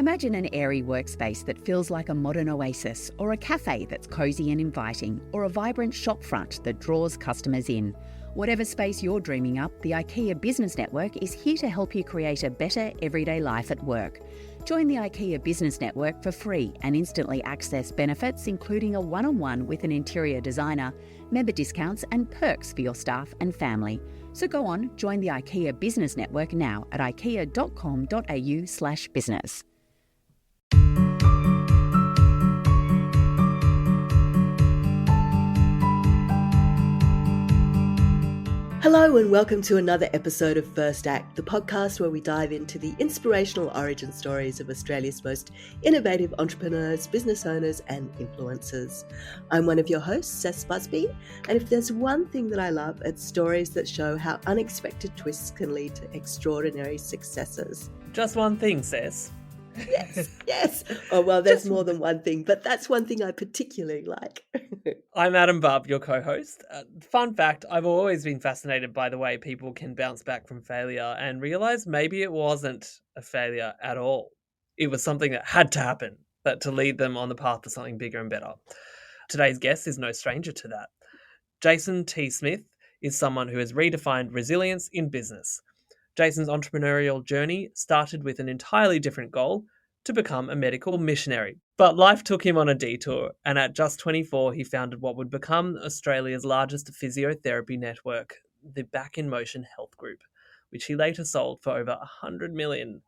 Imagine an airy workspace that feels like a modern oasis, or a cafe that's cosy and inviting, or a vibrant shopfront that draws customers in. Whatever space you're dreaming up, the IKEA Business Network is here to help you create a better everyday life at work. Join the IKEA Business Network for free and instantly access benefits including a one-on-one with an interior designer, member discounts and perks for your staff and family. So go on, join the IKEA Business Network now at ikea.com.au/business. Hello and welcome to another episode of First Act, the podcast where we dive into the inspirational origin stories of Australia's most innovative entrepreneurs, business owners and influencers. I'm one of your hosts, Seth Busby, and if there's one thing that I love, it's stories that show how unexpected twists can lead to extraordinary successes. Just one thing, Seth. Yes. Oh, well, there's more than one thing, but that's one thing I particularly like. I'm Adam Bubb, your co-host. Fun fact, I've always been fascinated by the way people can bounce back from failure and realise maybe it wasn't a failure at all. It was something that had to happen, but to lead them on the path to something bigger and better. Today's guest is no stranger to that. Jason T. Smith is someone who has redefined resilience in business. Jason's entrepreneurial journey started with an entirely different goal: to become a medical missionary. But life took him on a detour, and at just 24, he founded what would become Australia's largest physiotherapy network, the Back in Motion Health Group, which he later sold for over $100 million.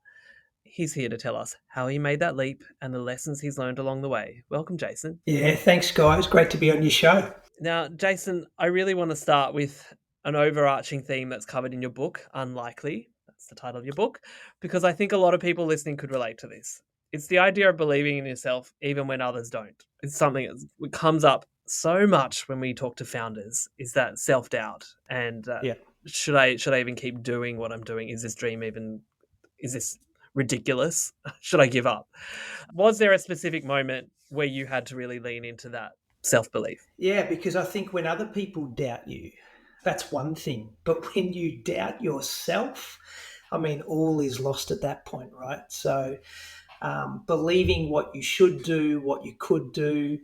He's here to tell us how he made that leap and the lessons he's learned along the way. Welcome, Jason. Yeah, thanks, guys. Great to be on your show. Now, Jason, I really want to start with an overarching theme that's covered in your book, Unlikely. That's the title of your book, because I think a lot of people listening could relate to this. It's the idea of believing in yourself even when others don't. It's something that comes up so much when we talk to founders, is that self-doubt. And should I even keep doing what I'm doing? Is this ridiculous? Should I give up? Was there a specific moment where you had to really lean into that self-belief? Yeah, because I think when other people doubt you, that's one thing. But when you doubt yourself, I mean, all is lost at that point, right? So believing what you should do, what you could do,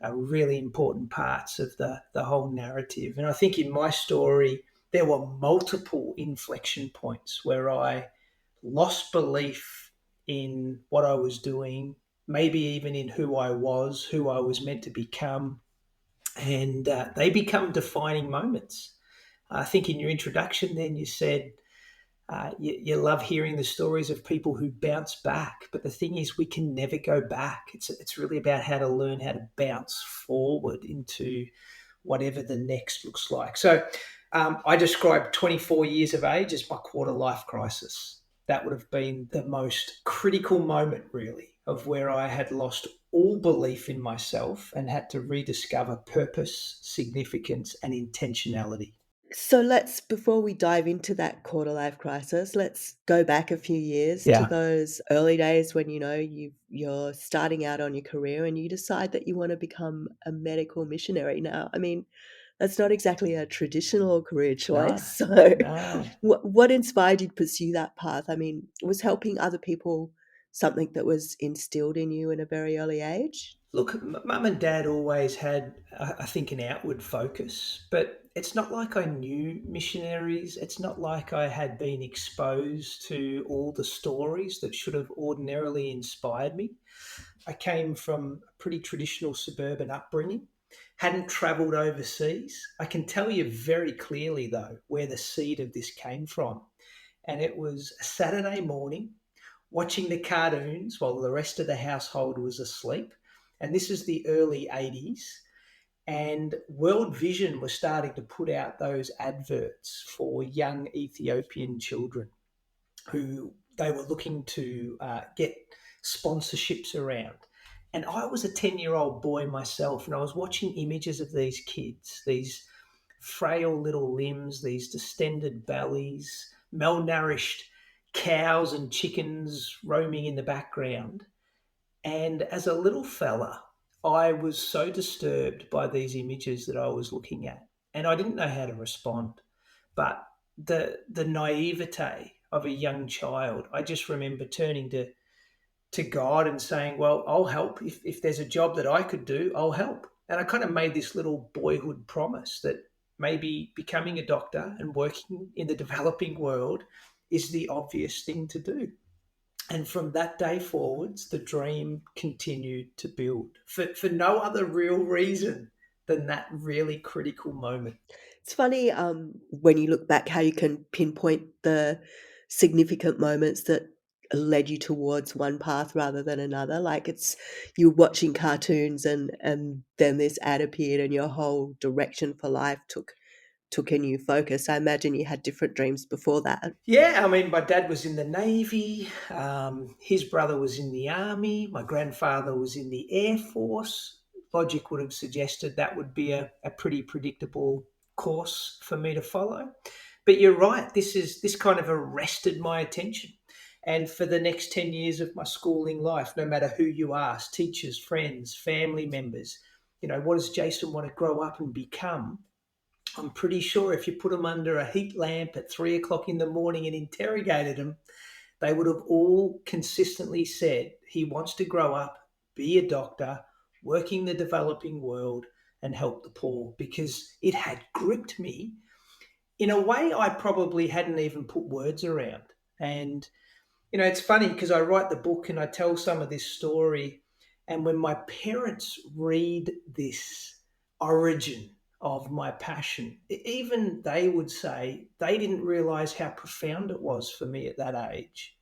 are really important parts of the whole narrative. And I think in my story, there were multiple inflection points where I lost belief in what I was doing, maybe even in who I was meant to become. And they become defining moments. I think in your introduction then you said you love hearing the stories of people who bounce back. But the thing is, we can never go back. It's really about how to learn how to bounce forward into whatever the next looks like. So I described 24 years of age as my quarter life crisis. That would have been the most critical moment, really, of where I had lost all belief in myself and had to rediscover purpose, significance, and intentionality. So before we dive into that quarter life crisis, let's go back a few years to those early days when, you're starting out on your career and you decide that you want to become a medical missionary. Now, I mean, that's not exactly a traditional career choice. No. What inspired you to pursue that path? I mean, was helping other people something that was instilled in you in a very early age? Look, mum and dad always had, I think, an outward focus, but it's not like I knew missionaries. It's not like I had been exposed to all the stories that should have ordinarily inspired me. I came from a pretty traditional suburban upbringing, hadn't travelled overseas. I can tell you very clearly, though, where the seed of this came from. And it was a Saturday morning, watching the cartoons while the rest of the household was asleep. And this is the early 80s. And World Vision was starting to put out those adverts for young Ethiopian children who they were looking to get sponsorships around. And I was a 10-year-old boy myself, and I was watching images of these kids, these frail little limbs, these distended bellies, malnourished cows and chickens roaming in the background. And as a little fella, I was so disturbed by these images that I was looking at, and I didn't know how to respond. But the naivete of a young child, I just remember turning to to God and saying, well, I'll help. If there's a job that I could do, I'll help. And I kind of made this little boyhood promise that maybe becoming a doctor and working in the developing world is the obvious thing to do. And from that day forwards, the dream continued to build for no other real reason than that really critical moment. It's funny when you look back how you can pinpoint the significant moments that led you towards one path rather than another. Like it's you're watching cartoons and then this ad appeared and your whole direction for life took a new focus. I imagine you had different dreams before that. Yeah, I mean, my dad was in the Navy. His brother was in the Army. My grandfather was in the Air Force. Logic would have suggested that would be a pretty predictable course for me to follow. But you're right, this kind of arrested my attention. And for the next 10 years of my schooling life, no matter who you ask, teachers, friends, family members, what does Jason want to grow up and become? I'm pretty sure if you put them under a heat lamp at 3 o'clock in the morning and interrogated them, they would have all consistently said he wants to grow up, be a doctor, work in the developing world, and help the poor, because it had gripped me in a way I probably hadn't even put words around. And, it's funny because I write the book and I tell some of this story. And when my parents read this origin of my passion, even they would say they didn't realize how profound it was for me at that age,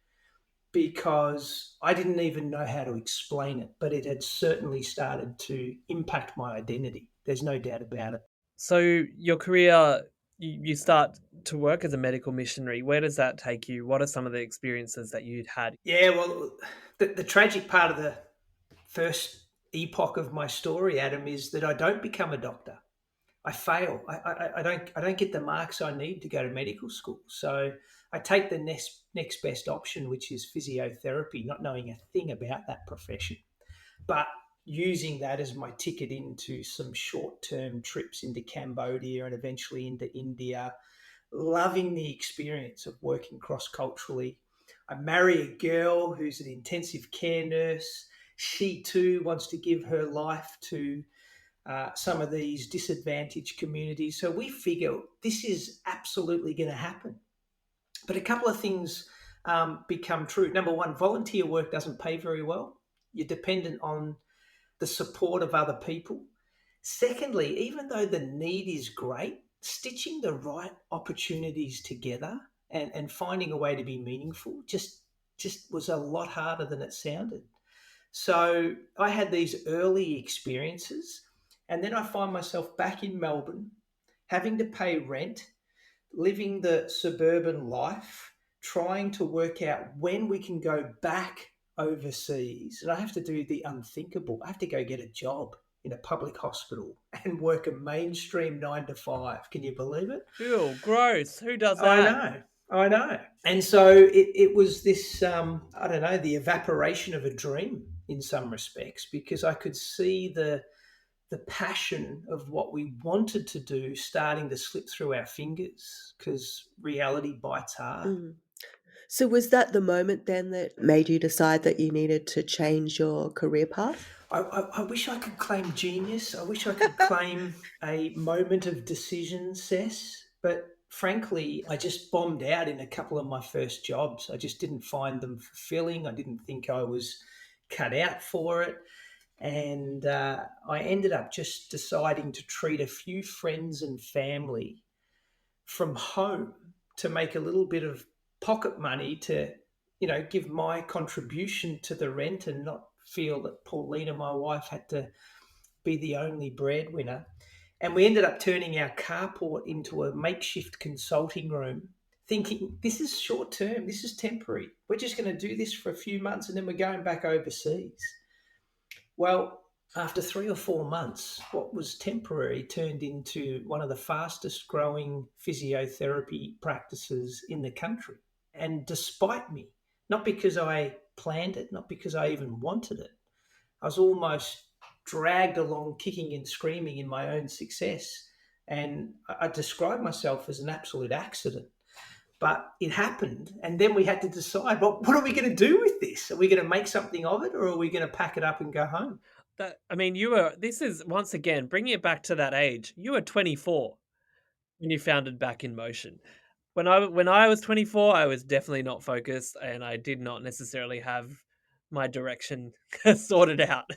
because I didn't even know how to explain it, but it had certainly started to impact my identity. There's no doubt about it. So your career, you start to work as a medical missionary. Where does that take you? What are some of the experiences that you'd had? Yeah, well, the tragic part of the first epoch of my story, Adam, is that I don't become a doctor. I fail. I don't get the marks I need to go to medical school. So I take the next best option, which is physiotherapy, not knowing a thing about that profession, but using that as my ticket into some short-term trips into Cambodia and eventually into India, loving the experience of working cross-culturally. I marry a girl who's an intensive care nurse. She too wants to give her life to some of these disadvantaged communities. So we figure this is absolutely going to happen. But a couple of things become true. Number one, volunteer work doesn't pay very well. You're dependent on the support of other people. Secondly, even though the need is great, stitching the right opportunities together and finding a way to be meaningful just was a lot harder than it sounded. So I had these early experiences, and then I find myself back in Melbourne, having to pay rent, living the suburban life, trying to work out when we can go back overseas. And I have to do the unthinkable. I have to go get a job in a public hospital and work a mainstream 9 to 5. Can you believe it? Ew, gross. Who does I that? know. And so it was this, I don't know, the evaporation of a dream in some respects, because I could see the passion of what we wanted to do starting to slip through our fingers, because reality bites hard. Mm. So was that the moment then that made you decide that you needed to change your career path? I wish I could claim genius. I wish I could claim a moment of decision, Cess. But frankly, I just bombed out in a couple of my first jobs. I just didn't find them fulfilling. I didn't think I was cut out for it. And I ended up just deciding to treat a few friends and family from home to make a little bit of pocket money to, give my contribution to the rent and not feel that Paulina, my wife, had to be the only breadwinner. And we ended up turning our carport into a makeshift consulting room, thinking this is short term, this is temporary. We're just going to do this for a few months and then we're going back overseas. Well, after 3 or 4 months, what was temporary turned into one of the fastest growing physiotherapy practices in the country. And despite me, not because I planned it, not because I even wanted it, I was almost dragged along kicking and screaming in my own success. And I describe myself as an absolute accident. But it happened, and then we had to decide, well, what are we going to do with this? Are we going to make something of it, or are we going to pack it up and go home? This is once again bringing it back to that age. You were 24 when you founded Back in Motion. When I was 24, I was definitely not focused, and I did not necessarily have my direction sorted out.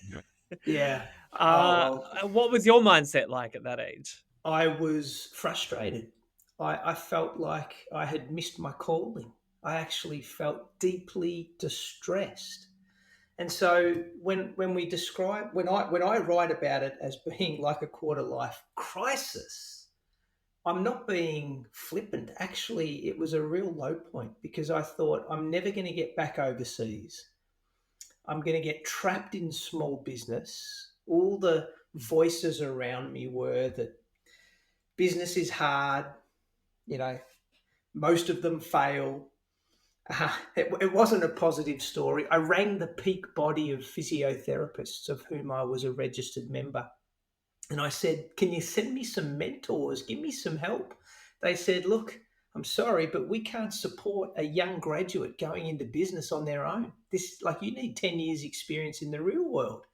Yeah. Oh, well, What was your mindset like at that age? I was frustrated. I felt like I had missed my calling. I actually felt deeply distressed. And so when I write about it as being like a quarter life crisis, I'm not being flippant. Actually, it was a real low point because I thought I'm never going to get back overseas. I'm going to get trapped in small business. All the voices around me were that business is hard, you know, most of them fail. It wasn't a positive story. I rang the peak body of physiotherapists, of whom I was a registered member, and I said, "Can you send me some mentors? Give me some help." They said, "Look, I'm sorry, but we can't support a young graduate going into business on their own. This, like, you need 10 years experience in the real world."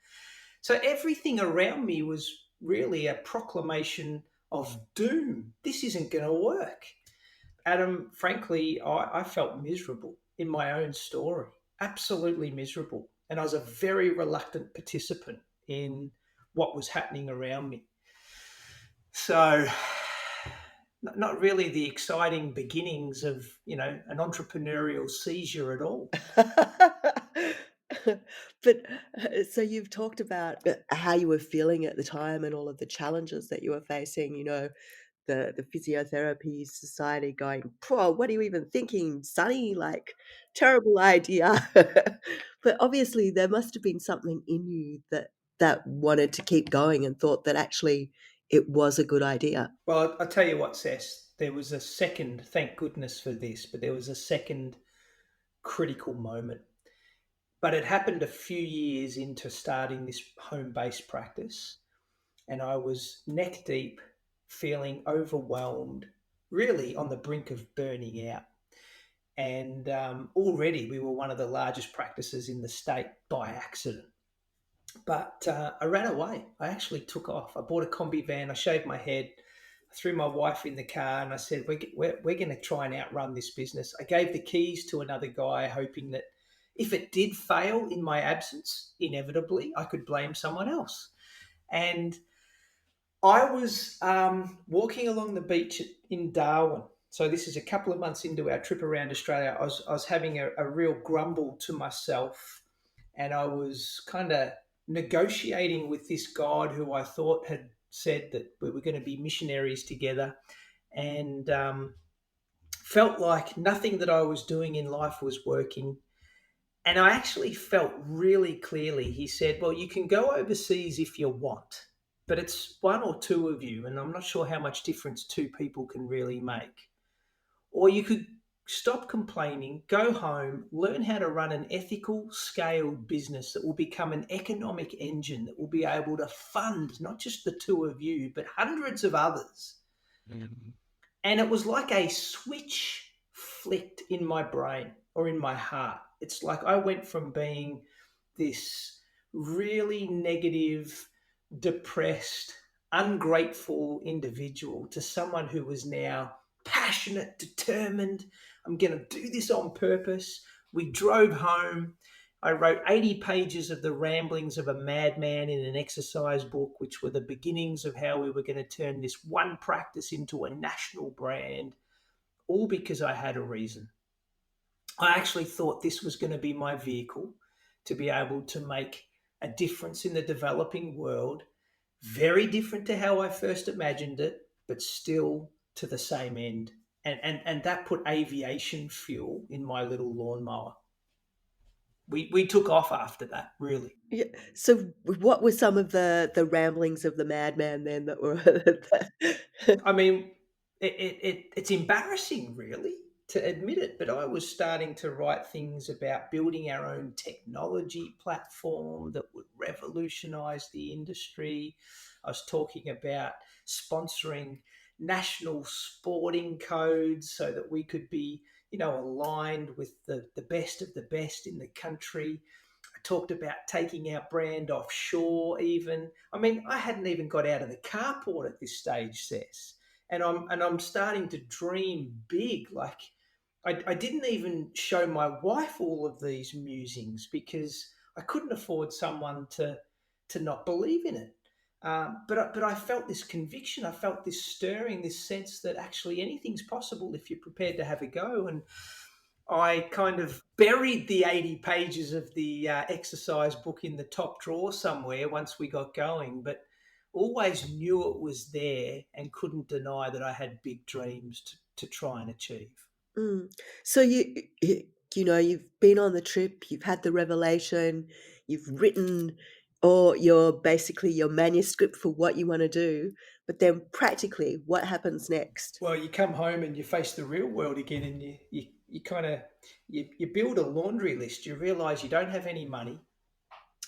So everything around me was really a proclamation of doom. This isn't going to work. Adam, frankly, I felt miserable in my own story, absolutely miserable. And I was a very reluctant participant in what was happening around me. So, not really the exciting beginnings of, an entrepreneurial seizure at all. But so you've talked about how you were feeling at the time and all of the challenges that you were facing, the physiotherapy society going, "Poor, what are you even thinking, Sonny? Like, terrible idea." But obviously there must have been something in you that wanted to keep going and thought that actually it was a good idea. Well, I'll tell you what, Cess, there was a second, thank goodness for this, but there was a second critical moment. But it happened a few years into starting this home based practice, and I was neck deep, feeling overwhelmed, really on the brink of burning out. And already we were one of the largest practices in the state by accident. But I ran away. I actually took off. I bought a combi van. I shaved my head. I threw my wife in the car and I said, we're going to try and outrun this business. I gave the keys to another guy, hoping that if it did fail in my absence, inevitably, I could blame someone else. And I was walking along the beach in Darwin. So this is a couple of months into our trip around Australia. I was having a real grumble to myself, and I was kind of negotiating with this God who I thought had said that we were going to be missionaries together, and felt like nothing that I was doing in life was working. And I actually felt really clearly, he said, "Well, you can go overseas if you want, but it's one or two of you, and I'm not sure how much difference two people can really make. Or you could stop complaining, go home, learn how to run an ethical, scaled business that will become an economic engine that will be able to fund not just the two of you, but hundreds of others." And it was like a switch flicked in my brain or in my heart. It's like I went from being this really negative, depressed, ungrateful individual to someone who was now passionate, determined. I'm going to do this on purpose. We drove home. I wrote 80 pages of the ramblings of a madman in an exercise book, which were the beginnings of how we were going to turn this one practice into a national brand, all because I had a reason. I actually thought this was going to be my vehicle to be able to make a difference in the developing world, very different to how I first imagined it, but still to the same end. And that put aviation fuel in my little lawnmower. We took off after that, really. Yeah. So what were some of the ramblings of the madman then that were I mean, it's embarrassing, really, to admit it, but I was starting to write things about building our own technology platform that would revolutionize the industry. I was talking about sponsoring national sporting codes so that we could be, aligned with the best of the best in the country. I talked about taking our brand offshore even. I mean, I hadn't even got out of the carport at this stage, Cess. And I'm starting to dream big. Like I didn't even show my wife all of these musings because I couldn't afford someone to not believe in it. But I felt this conviction. I felt this stirring, this sense that actually anything's possible if you're prepared to have a go. And I kind of buried the 80 pages of the exercise book in the top drawer somewhere once we got going, but always knew it was there and couldn't deny that I had big dreams to try and achieve. Mm. So you've been on the trip, you've had the revelation, you've written or your manuscript for what you want to do, but then practically what happens next? Well, you come home and you face the real world again, and you kind of you build a laundry list. You realize you don't have any money,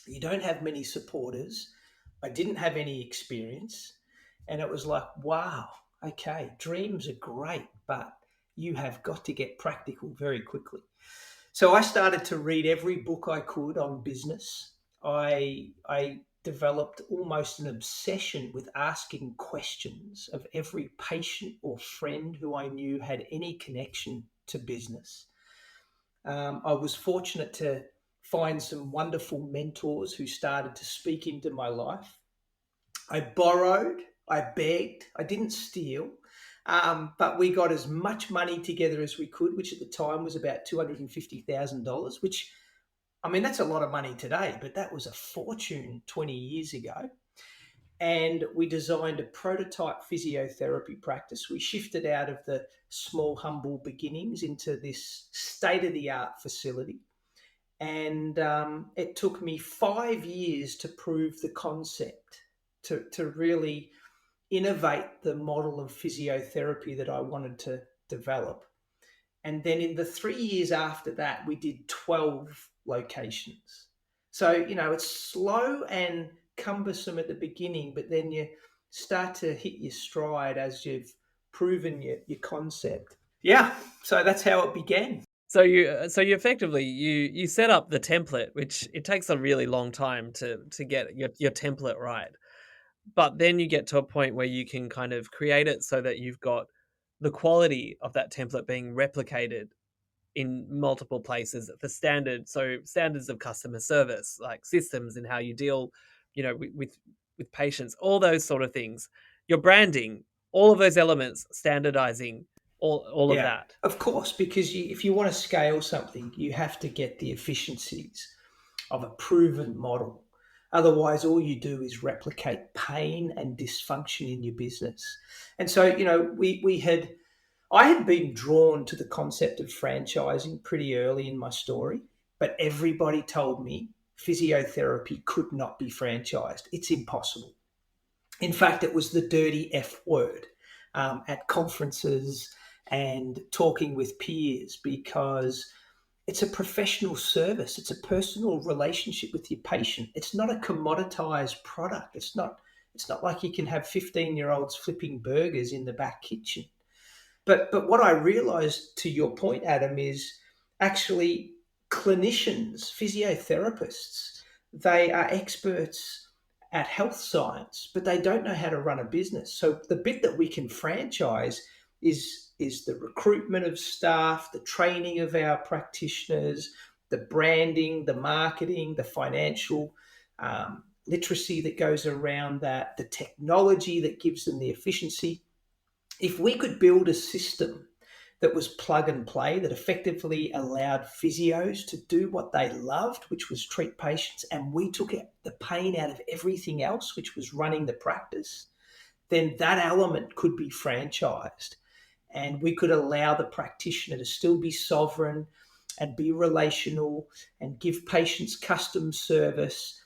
you don't have many supporters. I didn't have any experience, and it was like, wow, okay, dreams are great, but you have got to get practical very quickly. So I started to read every book I could on business. I developed almost an obsession with asking questions of every patient or friend who I knew had any connection to business. I was fortunate to find some wonderful mentors who started to speak into my life. I borrowed, I begged, I didn't steal, but we got as much money together as we could, which at the time was about $250,000, which, I mean, that's a lot of money today, but that was a fortune 20 years ago. And we designed a prototype physiotherapy practice. We shifted out of the small, humble beginnings into this state of the art facility. And it took me 5 years to prove the concept, to really innovate the model of physiotherapy that I wanted to develop. And then in the 3 years after that, we did 12 locations. So, it's slow and cumbersome at the beginning, but then you start to hit your stride as you've proven your concept. Yeah, so that's how it began. So you effectively you set up the template, which it takes a really long time to get your template right. But then you get to a point where you can kind of create it so that you've got the quality of that template being replicated in multiple places for standards of customer service, like systems and how you deal, with patients, all those sort of things. Your branding, all of those elements, standardizing, all of Yeah, that. of course, because if you want to scale something, you have to get the efficiencies of a proven model. Otherwise, all you do is replicate pain and dysfunction in your business. And so, I had been drawn to the concept of franchising pretty early in my story, but everybody told me physiotherapy could not be franchised. It's impossible. In fact, it was the dirty F word at conferences and talking with peers, because it's a professional service. It's a personal relationship with your patient. It's not a commoditized product. It's not like you can have 15-year-olds flipping burgers in the back kitchen. But what I realized, to your point, Adam, is actually clinicians, physiotherapists, they are experts at health science, but they don't know how to run a business. So the bit that we can franchise is the recruitment of staff, the training of our practitioners, the branding, the marketing, the financial literacy that goes around that, the technology that gives them the efficiency. If we could build a system that was plug and play, that effectively allowed physios to do what they loved, which was treat patients, and we took the pain out of everything else, which was running the practice, then that element could be franchised. And we could allow the practitioner to still be sovereign and be relational and give patients custom service.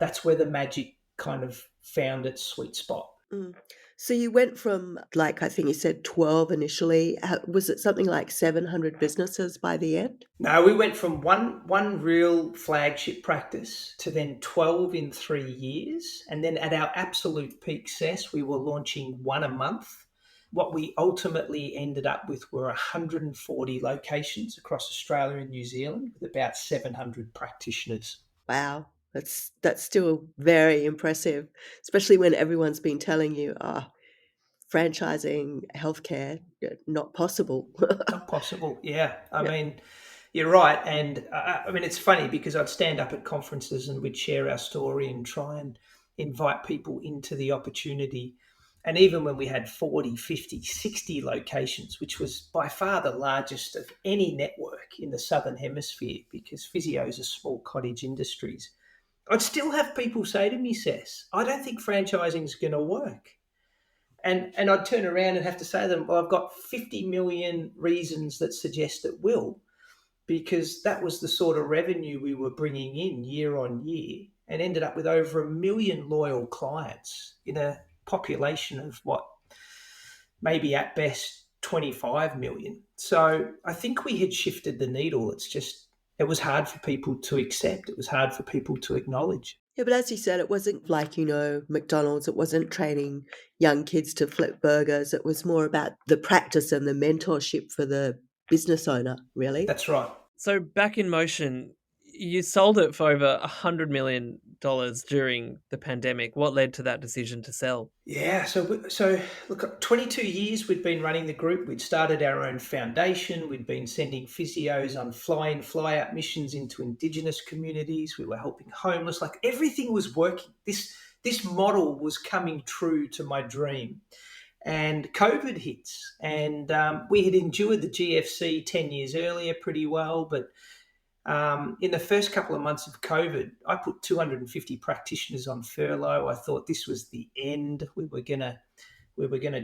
That's where the magic kind of found its sweet spot. Mm. So you went from, like, I think you said 12 initially. Was it something like 700 businesses by the end? No, we went from one real flagship practice to then 12 in 3 years. And then at our absolute peak success, we were launching one a month. what we ultimately ended up with were 140 locations across Australia and New Zealand with about 700 practitioners. Wow, that's still very impressive, especially when everyone's been telling you, franchising healthcare, not possible. Not possible, yeah. I Yeah. mean, you're right. And I mean, it's funny because I'd stand up at conferences and we'd share our story and try and invite people into the opportunity. And even when we had 40, 50, 60 locations, which was by far the largest of any network in the Southern Hemisphere, because physios are small cottage industries, I'd still have people say to me, Sess, I don't think franchising is going to work. And I'd turn around and have to say to them, well, I've got 50 million reasons that suggest it will, because that was the sort of revenue we were bringing in year on year and ended up with over 1 million loyal clients in a population of what, maybe at best 25 million. So I think we had shifted the needle. It's just, it was hard for people to accept. It was hard for people to acknowledge. Yeah, but as you said, it wasn't like, McDonald's. It wasn't training young kids to flip burgers. It was more about the practice and the mentorship for the business owner, really. That's right. So back in motion, you sold it for over $100 million during the pandemic. What led to that decision to sell? Yeah, so look, 22 years we'd been running the group. We'd started our own foundation. We'd been sending physios on fly-in, fly-out missions into Indigenous communities. We were helping homeless. Like everything was working. This model was coming true to my dream. And COVID hits, and we had endured the GFC 10 years earlier pretty well, but in the first couple of months of COVID, I put 250 practitioners on furlough. I thought this was the end. We were gonna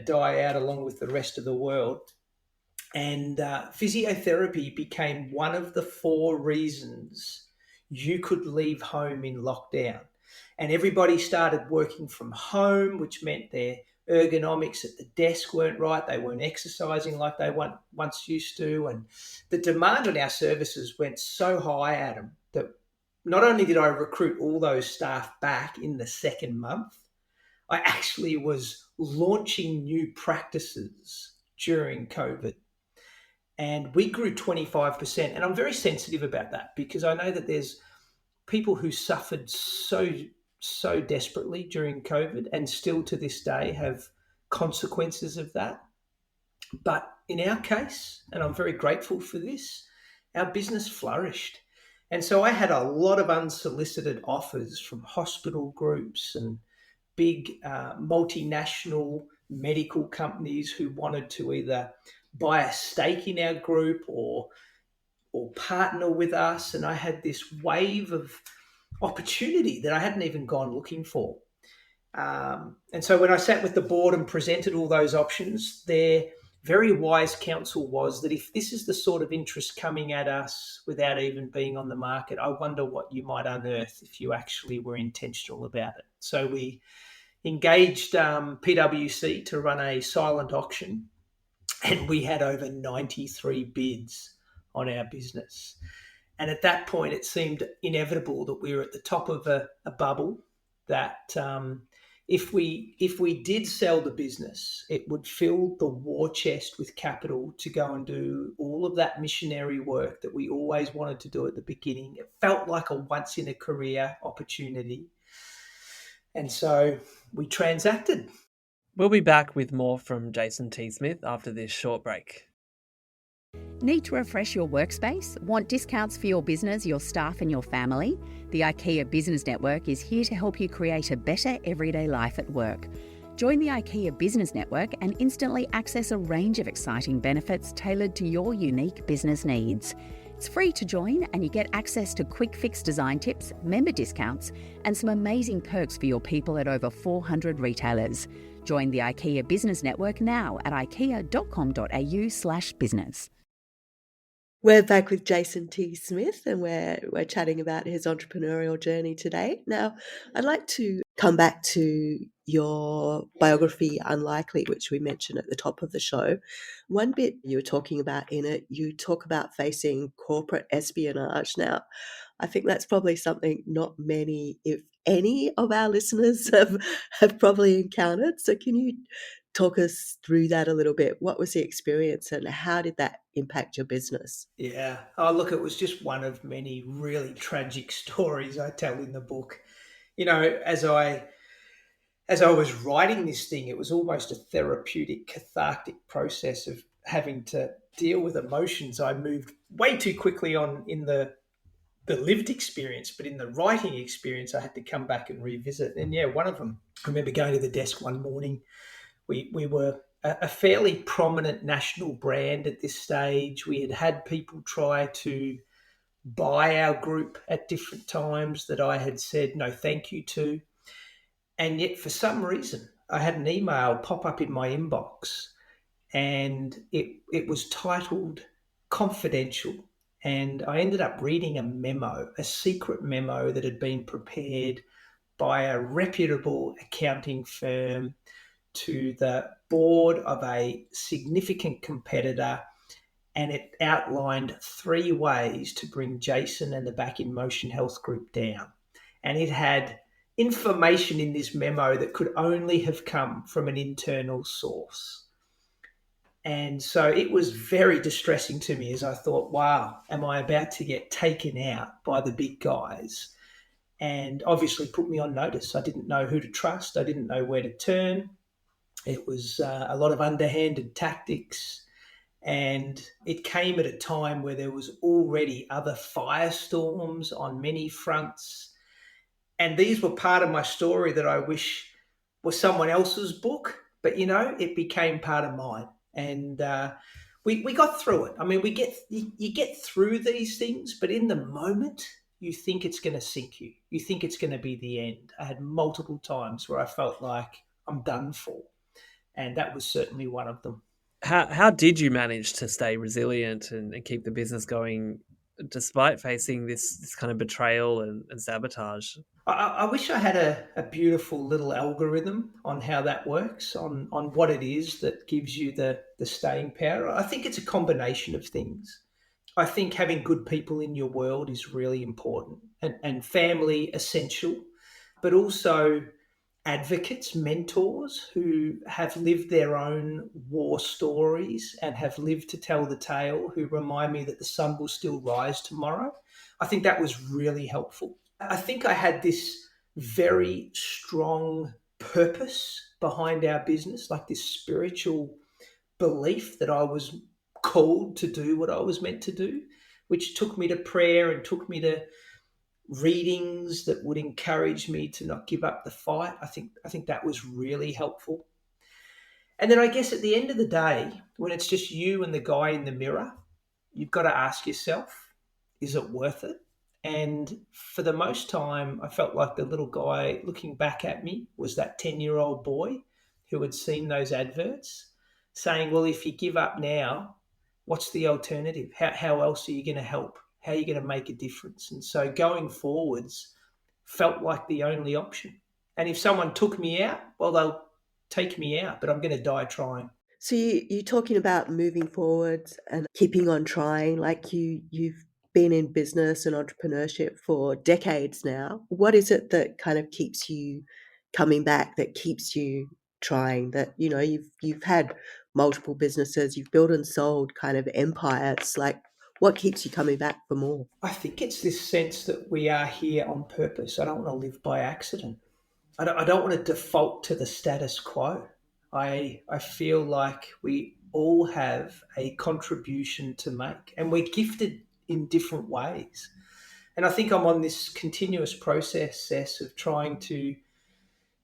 die out along with the rest of the world. And physiotherapy became one of the 4 reasons you could leave home in lockdown. And everybody started working from home, which meant their ergonomics at the desk weren't right. They weren't exercising like they once used to. And the demand on our services went so high, Adam, that not only did I recruit all those staff back in the second month, I actually was launching new practices during COVID. And we grew 25%. And I'm very sensitive about that because I know that there's people who suffered so desperately during COVID and still to this day have consequences of that. But in our case, and I'm very grateful for this, our business flourished. And so I had a lot of unsolicited offers from hospital groups and big multinational medical companies who wanted to either buy a stake in our group or partner with us. And I had this wave of opportunity that I hadn't even gone looking for. And so when I sat with the board and presented all those options, their very wise counsel was that if this is the sort of interest coming at us without even being on the market, I wonder what you might unearth if you actually were intentional about it. So we engaged PwC to run a silent auction, and we had over 93 bids on our business. And at that point, it seemed inevitable that we were at the top of a bubble, that if we did sell the business, it would fill the war chest with capital to go and do all of that missionary work that we always wanted to do at the beginning. It felt like a once in a career opportunity. And so we transacted. We'll be back with more from Jason T. Smith after this short break. Need to refresh your workspace? Want discounts for your business, your staff and your family? The IKEA Business Network is here to help you create a better everyday life at work. Join the IKEA Business Network and instantly access a range of exciting benefits tailored to your unique business needs. It's free to join and you get access to quick fix design tips, member discounts and some amazing perks for your people at over 400 retailers. Join the IKEA Business Network now at ikea.com.au/business. We're back with Jason T. Smith and we're chatting about his entrepreneurial journey today. Now, I'd like to come back to your biography, Unlikely, which we mentioned at the top of the show. One bit you were talking about in it, you talk about facing corporate espionage. Now, I think that's probably something not many, if any, of our listeners have probably encountered. So can you Talk us through that a little bit. What was the experience and how did that impact your business? Yeah. Oh, look, it was just one of many really tragic stories I tell in the book. You know, as I was writing this thing, it was almost a therapeutic, cathartic process of having to deal with emotions. I moved way too quickly on in the lived experience, but in the writing experience, I had to come back and revisit. And yeah, one of them, I remember going to the desk one morning. We were a fairly prominent national brand at this stage. We had had people try to buy our group at different times that I had said no thank you to. And yet, for some reason, I had an email pop up in my inbox and it was titled confidential. And I ended up reading a memo, a secret memo that had been prepared by a reputable accounting firm to the board of a significant competitor. And it outlined 3 ways to bring Jason and the Back in Motion Health Group down. And it had information in this memo that could only have come from an internal source. And so it was very distressing to me as I thought, wow, am I about to get taken out by the big guys? And obviously put me on notice. I didn't know who to trust. I didn't know where to turn. It was a lot of underhanded tactics. And it came at a time where there was already other firestorms on many fronts. And these were part of my story that I wish was someone else's book, but it became part of mine. And we got through it. I mean, you get through these things, but in the moment, you think it's going to sink you. You think it's going to be the end. I had multiple times where I felt like I'm done for, and that was certainly one of them. How did you manage to stay resilient and keep the business going despite facing this kind of betrayal and sabotage? I wish I had a beautiful little algorithm on how that works, on what it is that gives you the staying power. I think it's a combination of things. I think having good people in your world is really important, and family essential, but also advocates, mentors who have lived their own war stories and have lived to tell the tale, who remind me that the sun will still rise tomorrow. I think that was really helpful. I think I had this very strong purpose behind our business, like this spiritual belief that I was called to do what I was meant to do, which took me to prayer and took me to readings that would encourage me to not give up the fight. I think that was really helpful. And then I guess at the end of the day, when it's just you and the guy in the mirror, you've got to ask yourself, is it worth it? And for the most time, I felt like the little guy looking back at me was that 10-year-old boy who had seen those adverts saying, well, if you give up now, what's the alternative? How else are you going to help? How are you going to make a difference? And so going forwards felt like the only option. And if someone took me out, well, they'll take me out, but I'm going to die trying. So you're talking about moving forward and keeping on trying, like you've been in business and entrepreneurship for decades now. What is it that kind of keeps you coming back, that keeps you trying, that you've had multiple businesses, you've built and sold kind of empires, like what keeps you coming back for more? I think it's this sense that we are here on purpose. I don't want to live by accident. I don't want to default to the status quo. I feel like we all have a contribution to make, and we're gifted in different ways. And I think I'm on this continuous process of trying to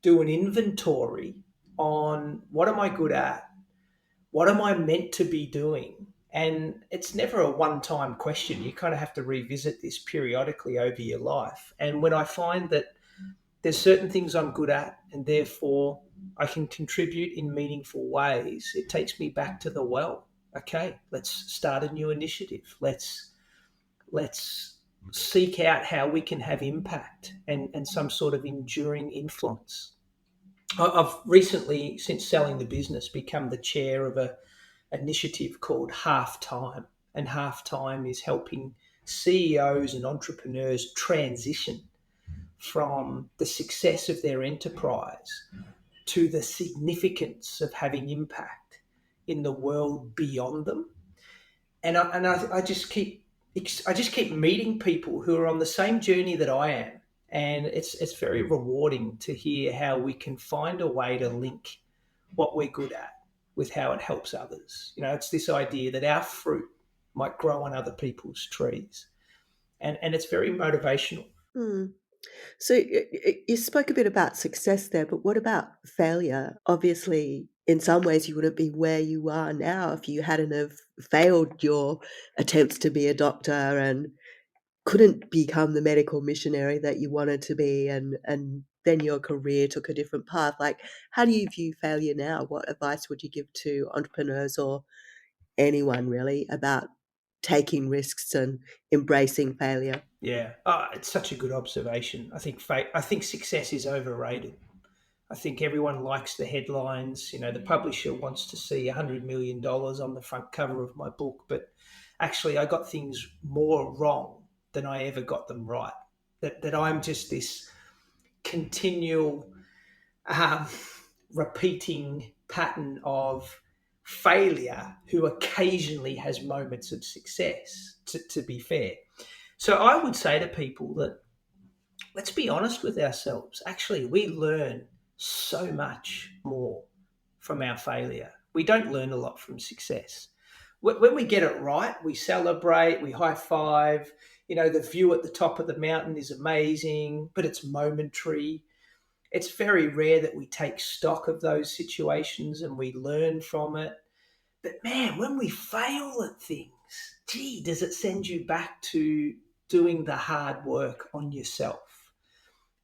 do an inventory on what am I good at? What am I meant to be doing? And it's never a one time question. You kind of have to revisit this periodically over your life. And when I find that there's certain things I'm good at and therefore I can contribute in meaningful ways, it takes me back to the well. Okay, let's start a new initiative. Let's seek out how we can have impact and some sort of enduring influence. I've recently, since selling the business, become the chair of a initiative called Half Time. And Half Time is helping CEOs and entrepreneurs transition from the success of their enterprise to the significance of having impact in the world beyond them. And I just keep meeting people who are on the same journey that I am, and it's very rewarding to hear how we can find a way to link what we're good at with how it helps others. It's this idea that our fruit might grow on other people's trees, and it's very motivational. Hmm. So you spoke a bit about success there, but what about failure? Obviously, in some ways, you wouldn't be where you are now if you hadn't have failed your attempts to be a doctor and couldn't become the medical missionary that you wanted to be, and then your career took a different path. Like, how do you view failure now? What advice would you give to entrepreneurs or anyone really about taking risks and embracing failure? Yeah, it's such a good observation. I think success is overrated. I think everyone likes the headlines. The publisher wants to see $100 million on the front cover of my book, but actually, I got things more wrong than I ever got them right. That I'm just this continual um, repeating pattern of failure who occasionally has moments of success, to be fair. So I would say to people that let's be honest with ourselves. Actually, we learn so much more from our failure. We don't learn a lot from success. When we get it right, we celebrate, we high five. The view at the top of the mountain is amazing, but it's momentary. It's very rare that we take stock of those situations and we learn from it. But man, when we fail at things, gee, does it send you back to doing the hard work on yourself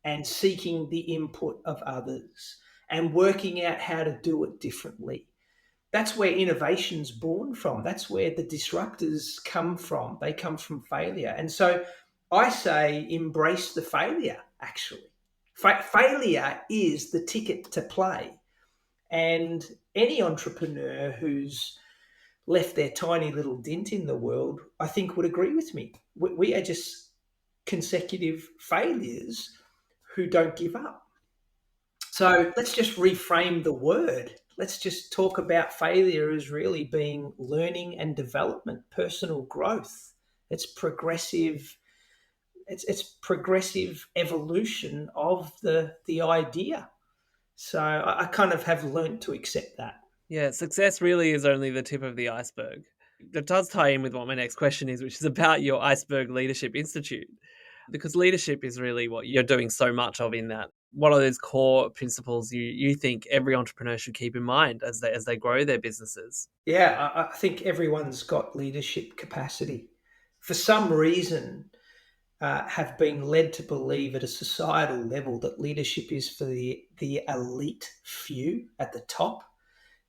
and seeking the input of others and working out how to do it differently. That's where innovation's born from. That's where the disruptors come from. They come from failure. And so I say embrace the failure, actually. Failure is the ticket to play. And any entrepreneur who's left their tiny little dent in the world, I think would agree with me. We are just consecutive failures who don't give up. So let's just reframe the word. Let's just talk about failure as really being learning and development, personal growth. It's progressive. It's progressive evolution of the idea. So I kind of have learned to accept that. Yeah, success really is only the tip of the iceberg. That does tie in with what my next question is, which is about your Iceberg Leadership Institute. Because leadership is really what you're doing so much of in that. What are those core principles you think every entrepreneur should keep in mind as they grow their businesses? Yeah, I think everyone's got leadership capacity. For some reason, have been led to believe at a societal level that leadership is for the elite few at the top.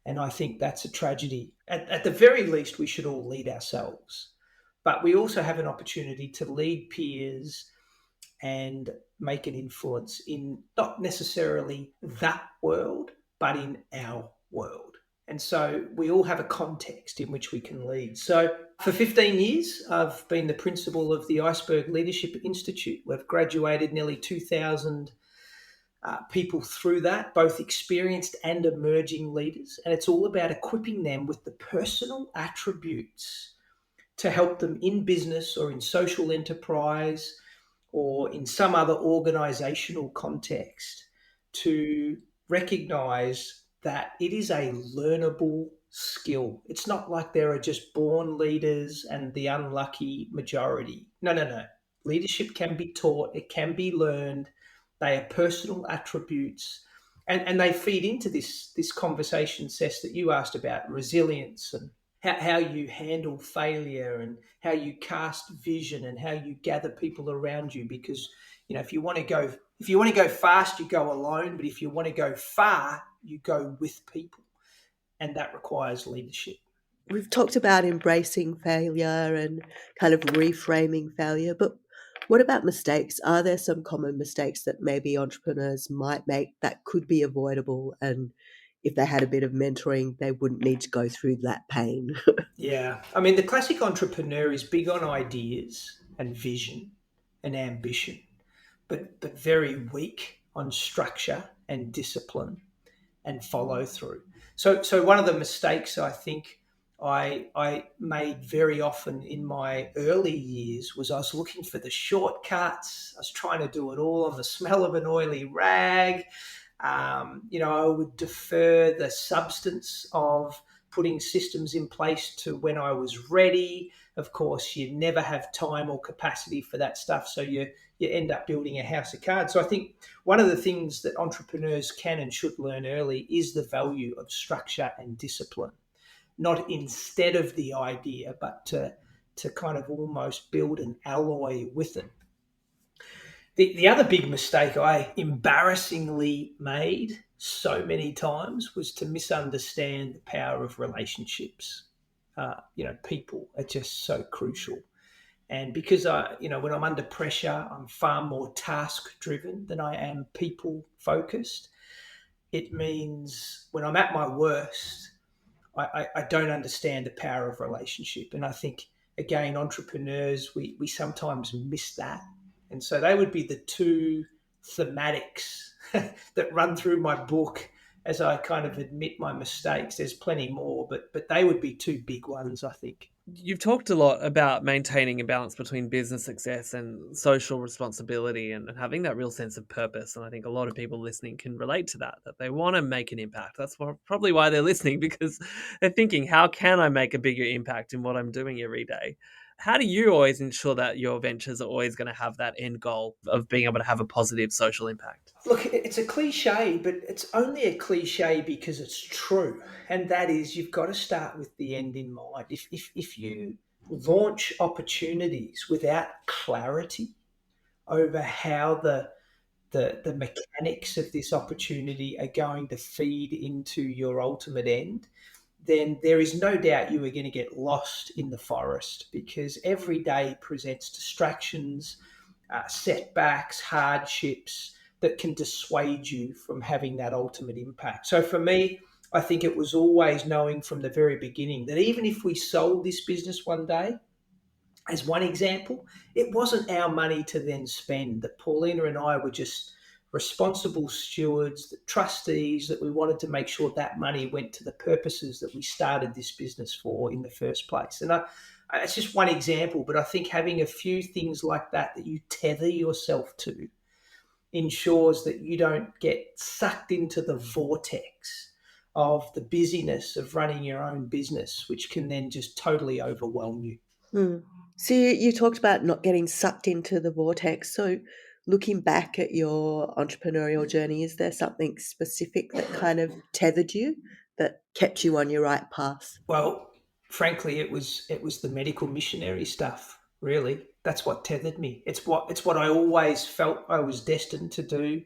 And I think that's a tragedy. At the very least, we should all lead ourselves. But we also have an opportunity to lead peers and make an influence in not necessarily that world, but in our world. And so we all have a context in which we can lead. So for 15 years, I've been the principal of the Iceberg Leadership Institute. We've graduated nearly 2,000 people through that, both experienced and emerging leaders. And it's all about equipping them with the personal attributes to help them in business or in social enterprise or in some other organizational context to recognize that it is a learnable skill. It's not like there are just born leaders and the unlucky majority. No. Leadership can be taught, it can be learned. They are personal attributes. And they feed into this conversation, Cess, that you asked about resilience and how you handle failure and how you cast vision and how you gather people around you. Because if you want to go fast, you go alone. But if you want to go far, you go with people, and that requires leadership. We've talked about embracing failure and kind of reframing failure, but what about mistakes? Are there some common mistakes that maybe entrepreneurs might make that could be avoidable? And if they had a bit of mentoring, they wouldn't need to go through that pain. Yeah. I mean, the classic entrepreneur is big on ideas and vision and ambition, but very weak on structure and discipline and follow through. So one of the mistakes I think I made very often in my early years was I was looking for the shortcuts. I was trying to do it all on the smell of an oily rag. I would defer the substance of putting systems in place to when I was ready. Of course, you never have time or capacity for that stuff, so you end up building a house of cards. So I think one of the things that entrepreneurs can and should learn early is the value of structure and discipline, not instead of the idea, but to kind of almost build an alloy with it. The other big mistake I embarrassingly made so many times was to misunderstand the power of relationships. People are just so crucial. And because when I'm under pressure, I'm far more task driven than I am people focused. It means when I'm at my worst, I don't understand the power of relationship. And I think, again, entrepreneurs, we sometimes miss that. And so they would be the two thematics that run through my book as I kind of admit my mistakes. There's plenty more, but they would be two big ones, I think. You've talked a lot about maintaining a balance between business success and social responsibility and having that real sense of purpose. And I think a lot of people listening can relate to that they want to make an impact. That's probably why they're listening, because they're thinking, how can I make a bigger impact in what I'm doing every day? How do you always ensure that your ventures are always going to have that end goal of being able to have a positive social impact? Look, it's a cliche, but it's only a cliche because it's true. And that is, you've got to start with the end in mind. If you launch opportunities without clarity over how the mechanics of this opportunity are going to feed into your ultimate end, then there is no doubt you are going to get lost in the forest, because every day presents distractions, setbacks, hardships that can dissuade you from having that ultimate impact. So for me, I think it was always knowing from the very beginning that even if we sold this business one day, as one example, it wasn't our money to then spend. That Paulina and I were just responsible stewards, the trustees, that we wanted to make sure that money went to the purposes that we started this business for in the first place. And it's just one example, but I think having a few things like that you tether yourself to ensures that you don't get sucked into the vortex of the busyness of running your own business, which can then just totally overwhelm you. So you talked about not getting sucked into the vortex. So looking back at your entrepreneurial journey, is there something specific that kind of tethered you, that kept you on your right path? Well, frankly, it was the medical missionary stuff. Really, that's what tethered me. It's what I always felt I was destined to do.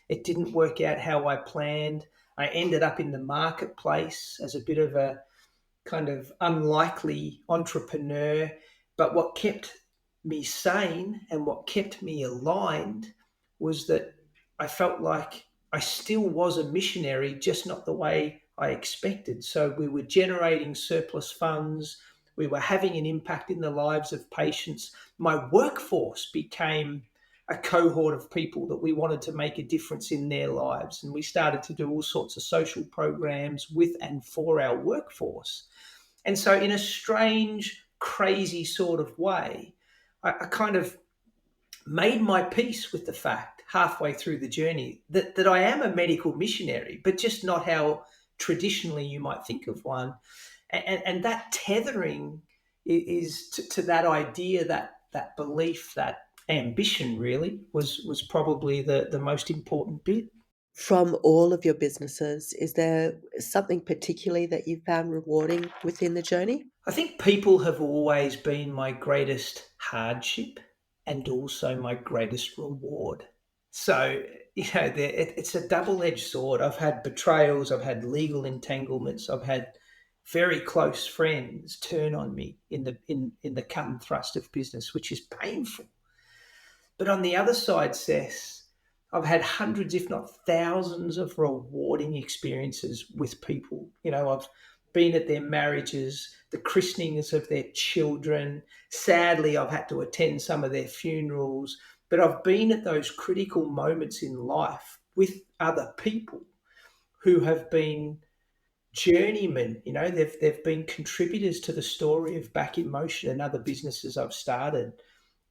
It didn't work out how I planned. I ended up in the marketplace as a bit of a kind of unlikely entrepreneur. But what kept me sane and what kept me aligned was that I felt like I still was a missionary, just not the way I expected. So we were generating surplus funds. We were having an impact in the lives of patients. My workforce became a cohort of people that we wanted to make a difference in their lives. And we started to do all sorts of social programs with and for our workforce. And so, in a strange, crazy sort of way, I kind of made my peace with the fact halfway through the journey that I am a medical missionary, but just not how traditionally you might think of one. And that tethering is to that idea, that belief, that ambition really was probably the most important bit. From all of your businesses, is there something particularly that you found rewarding within the journey? I think people have always been my greatest hardship and also my greatest reward. So, it's a double-edged sword. I've had betrayals, I've had legal entanglements, I've had very close friends turn on me in the cut and thrust of business, which is painful. But on the other side, Seth, I've had hundreds, if not thousands, of rewarding experiences with people. I've been at their marriages, the christenings of their children. Sadly, I've had to attend some of their funerals, but I've been at those critical moments in life with other people who have been journeymen. They've been contributors to the story of Back in Motion and other businesses I've started.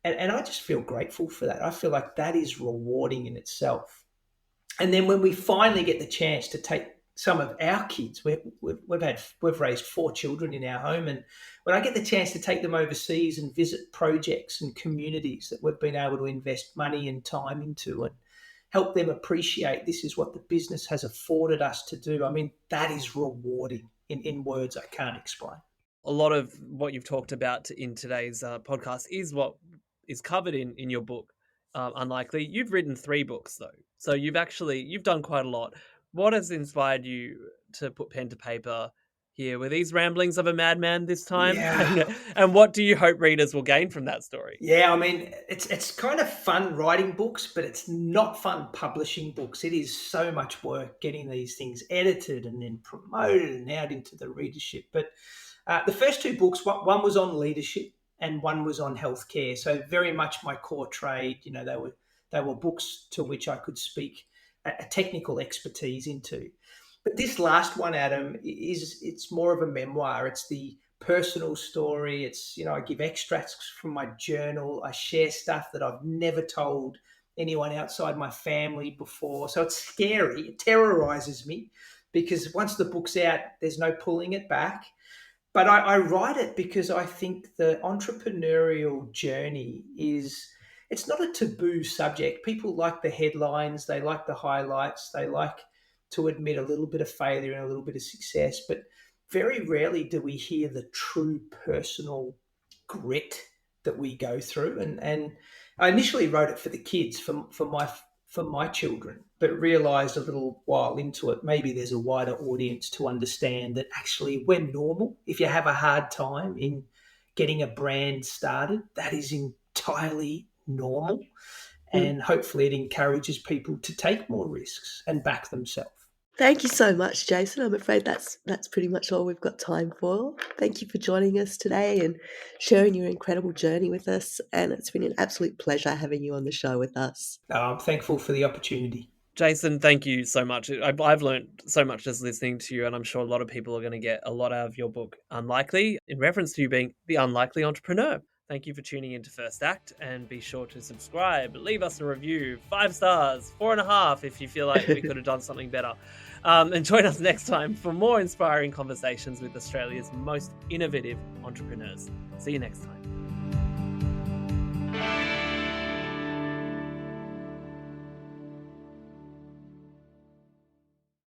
And I just feel grateful for that. I feel like that is rewarding in itself. And then when we finally get the chance to take some of our kids, we've raised 4 children in our home, and when I get the chance to take them overseas and visit projects and communities that we've been able to invest money and time into and help them appreciate this is what the business has afforded us to do, I mean, that is rewarding in words I can't explain. A lot of what you've talked about in today's podcast is what is covered in your book, Unlikely. You've written 3 books, though. So you've done quite a lot. What has inspired you to put pen to paper here? Were these ramblings of a madman this time? Yeah. And what do you hope readers will gain from that story? Yeah, I mean, it's kind of fun writing books, but it's not fun publishing books. It is so much work getting these things edited and then promoted and out into the readership. But the first 2 books, one was on leadership and one was on healthcare. So very much my core trade. They were books to which I could speak a technical expertise into. But this last one, Adam, it's more of a memoir. It's the personal story. It's, I give extracts from my journal. I share stuff that I've never told anyone outside my family before. So it's scary. It terrorizes me because once the book's out, there's no pulling it back. But I write it because I think the entrepreneurial journey it's not a taboo subject. People like the headlines. They like the highlights. They like to admit a little bit of failure and a little bit of success. But very rarely do we hear the true personal grit that we go through. And I initially wrote it for the kids, for my children, but realized a little while into it, maybe there's a wider audience to understand that actually we're normal. If you have a hard time in getting a brand started, that is entirely normal. And hopefully it encourages people to take more risks and back themselves. Thank you so much, Jason. I'm afraid that's pretty much all we've got time for. Thank you for joining us today and sharing your incredible journey with us. And it's been an absolute pleasure having you on the show with us. I'm thankful for the opportunity. Jason, thank you so much. I've learned so much just listening to you, and I'm sure a lot of people are going to get a lot out of your book, Unlikely, in reference to you being the unlikely entrepreneur. Thank you for tuning into First Act, and be sure to subscribe, leave us a review, 5 stars, 4.5 if you feel like we could have done something better. And join us next time for more inspiring conversations with Australia's most innovative entrepreneurs. See you next time.